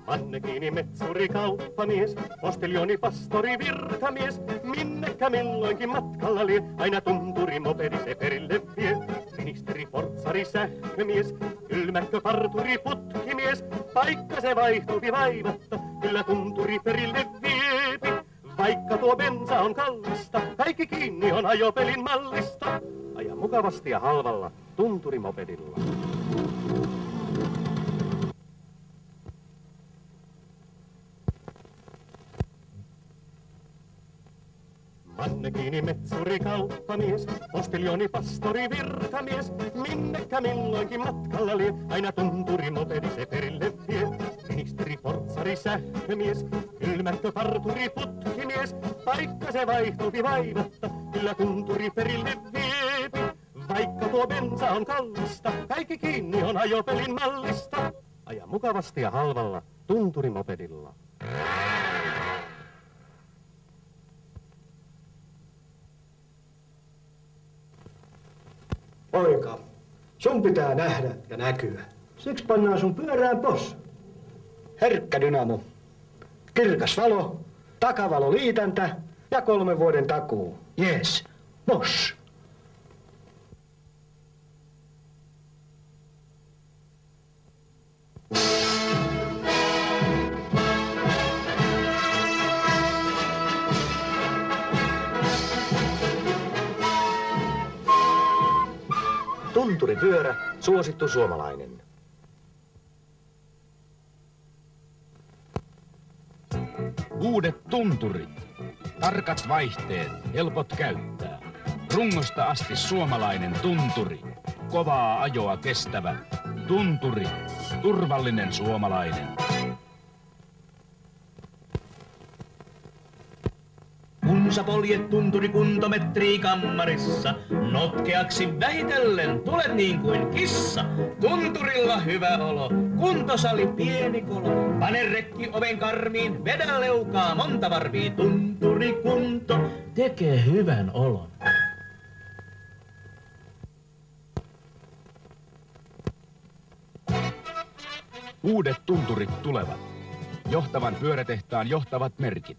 Mannekiini, metsuri, kauppamies, postiljoni, pastori, virkamies, minnekä milloinkin matkalla lie, aina tunturi mopedi se perille vie. Ministeri, portsari, sähkömies, kylmäkkö, parturi, putkimies, paikka se vaihtuupi vaivatta, kyllä tunturi perille viepi. Vaikka tuo bensa on kallista, kaikki kiinni on ajopelin mallista. Aja mukavasti ja halvalla tunturimopedilla. Mannekiini, metsuri, kauppamies, postiljoni, pastori, virkamies, minnekä milloinkin matkalla lie, aina tunturimopedi se perille vie. Ministeri, portsari, sähkömies, kylmäkkö, parturi, putkimies, paikka se vaihtuupi vaivatta, kyllä tunturi perille viepi. Vaikka tuo bensa on kallista, kaikki kiinni on ajopelin mallista. Aja mukavasti ja halvalla tunturimopedilla. Poika, sun pitää nähdä ja näkyä. Siksi pannaan sun pyörään possu. Herkkä dynamo, kirkas valo, takavalo liitäntä ja 3 vuoden takuu. Jees, Bosch. Tunturipyörä, suosittu suomalainen. Uudet tunturit. Tarkat vaihteet, helpot käyttää. Rungosta asti suomalainen tunturi. Kovaa ajoa kestävä. Tunturi. Turvallinen suomalainen. Kun sä poljet tunturi kuntometrii kammarissa, notkeaksi vähitellen tulet niin kuin kissa. Tunturilla hyvä olo, kuntosali pieni kolo. Pane rekki oven karmiin, vedä leukaa monta varvia. Tunturikunto tekee hyvän olon. Uudet tunturit tulevat. Johtavan pyörätehtaan johtavat merkit.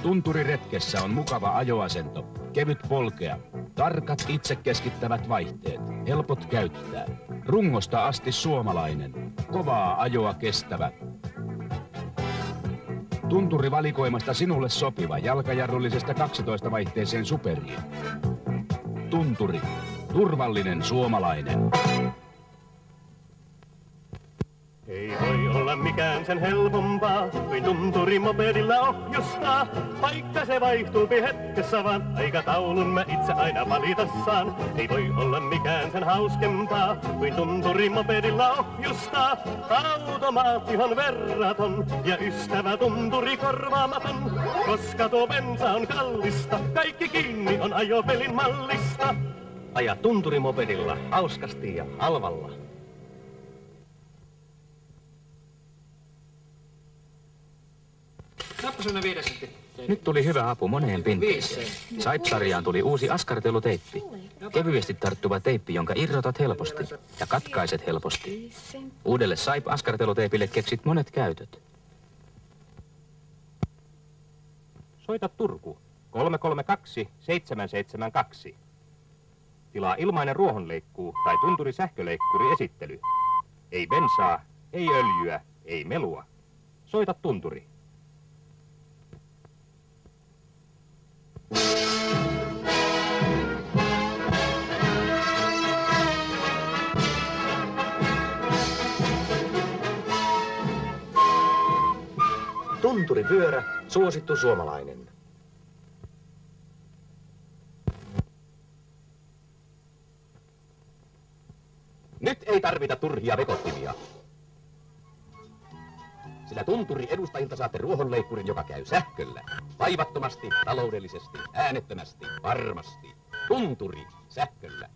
Tunturiretkessä on mukava ajoasento, kevyt polkea, tarkat itse keskittävät vaihteet, helpot käyttää. Rungosta asti suomalainen, kovaa ajoa kestävä. Tunturivalikoimasta sinulle sopiva jalkajarrullisesta 12-vaihteeseen superiin. Tunturi, turvallinen suomalainen. Ei voi olla mikään sen helpompaa, kuin tunturimopedilla ohjustaa. Vaikka se vaihtuupi hetkessä vaan, aikataulun mä itse aina valita saan. Ei voi olla mikään sen hauskempaa, kuin tunturimopedilla ohjustaa. Automaattihan verraton, ja ystävä tunturi korvaamaton. Koska tuo bensa on kallista, kaikki kiinni on ajopelin mallista. Aja tunturimopedilla, hauskasti ja halvalla. Nyt tuli hyvä apu moneen pinteeseen. Saip-sarjaan tuli uusi askarteluteippi. Kevyesti tarttuva teippi, jonka irrotat helposti ja katkaiset helposti. Uudelle Saip-askarteluteipille keksit monet käytöt. Soita Turku 332 772. Tilaa ilmainen ruohonleikkuu tai tunturi sähköleikkuri esittely. Ei bensaa, ei öljyä, ei melua. Soita Tunturi. Tunturipyörä, suosittu suomalainen. Nyt ei tarvita turhia vekottimia. Sillä tunturi edustajilta saatte ruohonleikkurin, joka käy sähköllä. Vaivattomasti, taloudellisesti, äänettömästi, varmasti. Tunturi sähköllä.